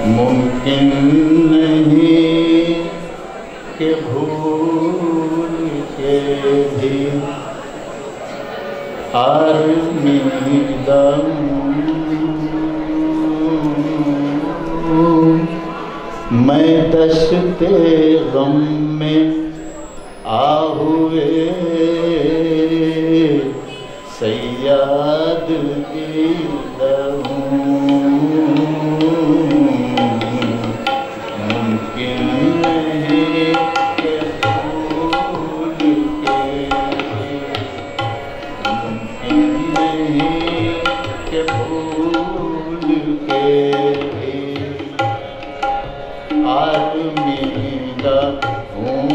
मुमकिन नहीं कि भूल के भी आर्मीदम मैं दश्ते गम में आहुए सैयाद की मुमकिन नहीं कि भूल के मुमकिन नहीं कि भूल के आर्मीदा हूँ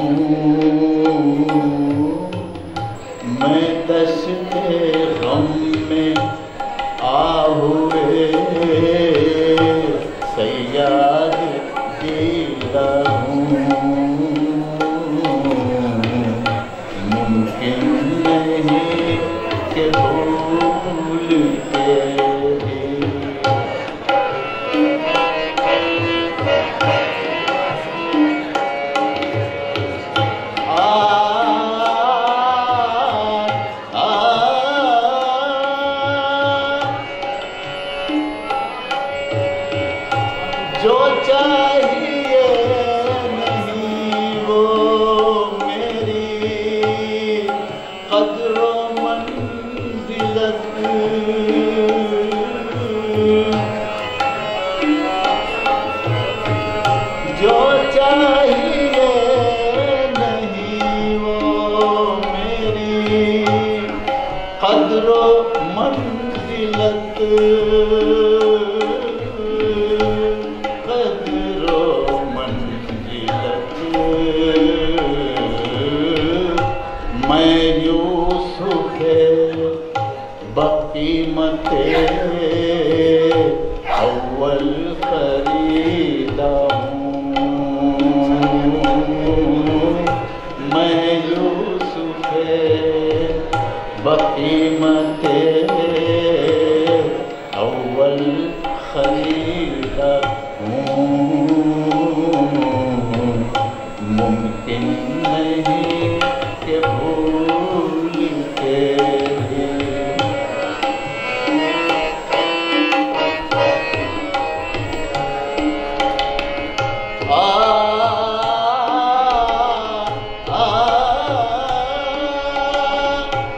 मैं दश्ते गम में आहुए सैयाद दीदा हूँ मुमकिन नहीं कि भूल के जो चाहिए नहीं वो मेरी कद्र मंजिलत जो चाहिए नहीं वो मेरी कद्र मंजिलत मैं यूसुफ बकीमते अव्वल खरीदा हूँ मैं यूसुफ बकीमते अव्वल खरीदा हूँ मुमकिन नहीं कि भूल के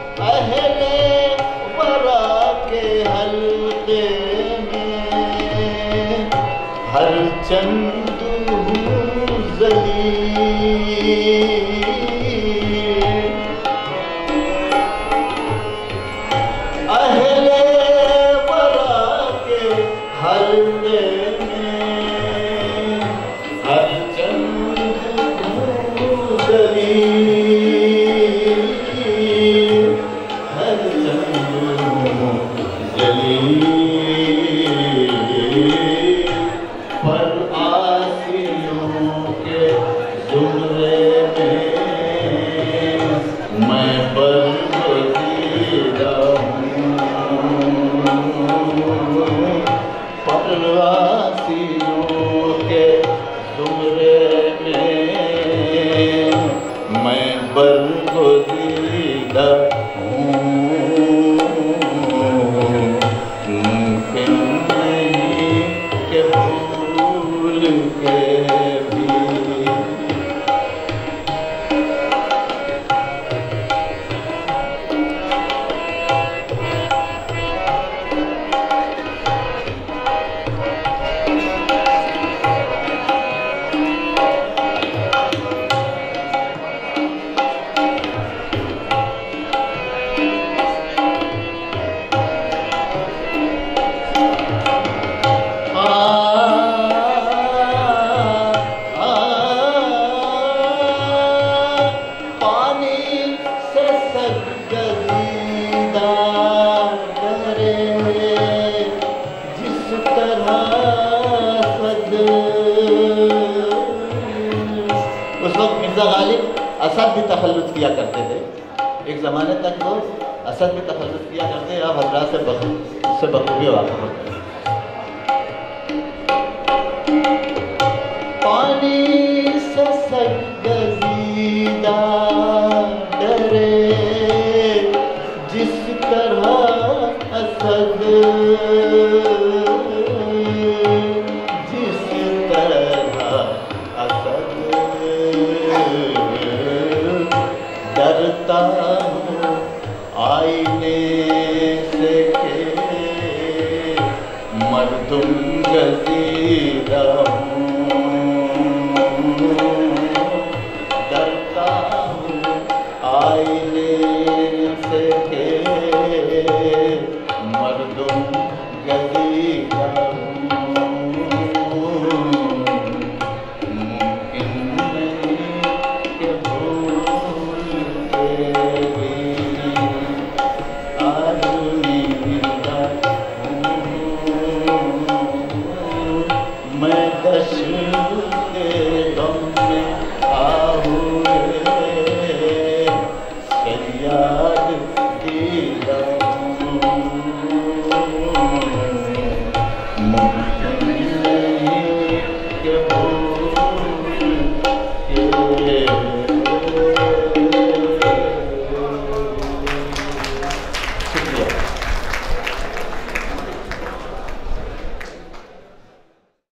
अहले वरा के हल्के में हर चंद अहले वरा के हल्के में हर चंद हर चंद पर आसियों के जुमरे में मैं बर्बादीदा हूँ परवासियों के जुमरे में मैं बर्बादीदा हूँ मुमकिन नहीं कि भूल के भी उस वक्त मिर्ज़ा गालिब असद भी तखल्लुस किया करते थे। एक ज़माने तक तो असद भी तखल्लुस किया करते, अब हजरात से बखूबी वाक़िफ़ होते हैं। पानी से सरगज़ीदा डरे जिस तरह असद, जिस तरह असद डरता हूँ आईने से के मर्दुम गज़ीरा हूँ, डरता हूँ आईने से के मर्दुम गज़ीरा हूँ। मुमकिन नहीं कि भूल के भी आलूदा हूँ मैं दश्त